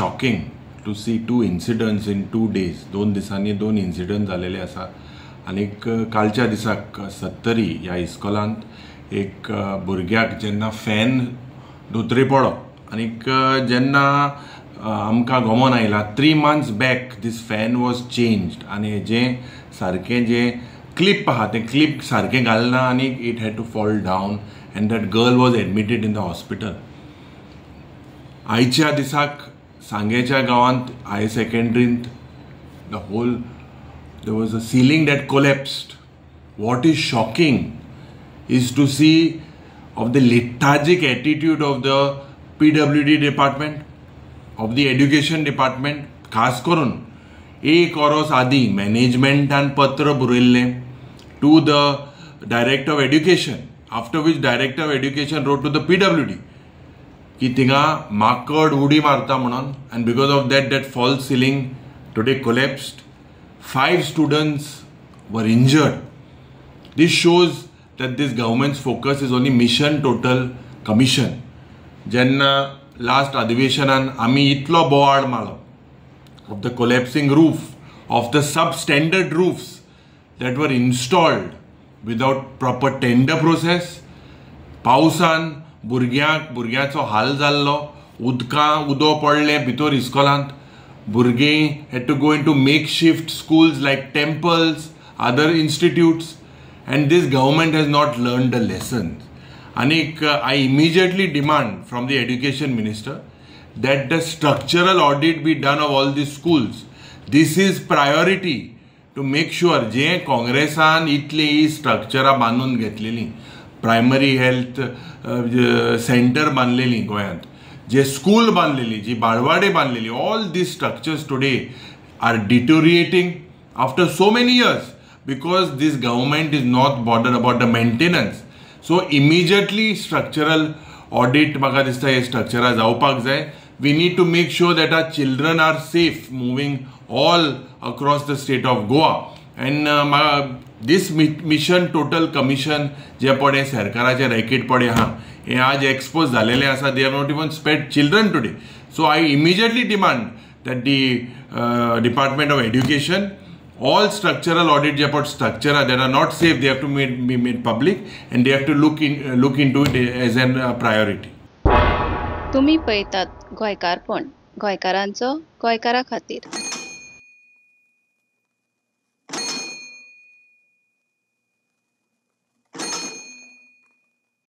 shocking to see two incidents in 2 days. 2 दिसांनी 2 incident जालेले आसा. आनीक कालच्या दिसाक 70 ह्या इस्कॉलांत एक भुरग्याक जेन्ना फॅन धोत्री पडलो आनीक जेन्ना आमकां गमन आयला 3 months back this fan was changed आनी हेजें सारकें जें क्लिप आहा तें क्लिप सारकें घालना आनीक it had to fall down and that girl was admitted in the hospital. आयच्या दिसाक सांगेच्या गांवांत हायर सेकंड्रींत there was a ceiling that collapsed. What is shocking is to see of the lethargic attitude of the PWD department, of the education department. खास करून एक वरोस आदी मॅनेजमेंटान पत्र बरयल्लें to the director of education, after which director of education wrote to the PWD की थिंगा माकड उडी मारता म्हणून, and because of that false ceiling today collapsed. 5 students were injured. This shows that this government's focus is only mission total commission. Jenna last adhiveshanan आमी इतलो बोवाळ मारलो of the collapsing roof, of the substandard roofs that were installed without proper tender process. पावसान भुरग्याचो हाल जाल्लो, उदो पडलें भितर इस्कॉलांत. Burge had to go into makeshift schools like temples, other institutes, and this government has not learned the lessons. Anik, I immediately demand from the education minister that the structural audit be done of all these schools. This is priority to make sure जे काँग्रेसान इतली स्ट्रक्चरां बांदून घेतलेली, primary health centre बांदलेली गोंयांत, जे school बांधलेली, जी बाळवाडे बांधलेली, all these structures today are deteriorating after so many years because this government is not bothered about the maintenance. So immediately structural audit म्हाका दिसता हे स्ट्रक्चरां जावपाक जाय. We need to make sure that our children are safe moving all across the state of Goa. And this mission total commission जे पडे सरकाराचे racket पडे आहा हे आज expose झालेले आसा. They have not even spared children today. So I immediately demand that the Department of Education, all structural audit J per structure that are not safe, they have to be made public and they have to look into it as a priority. तुम्ही पळयतात गोंयकारपण, गोंयकारांचो गोंयकारा खातीर.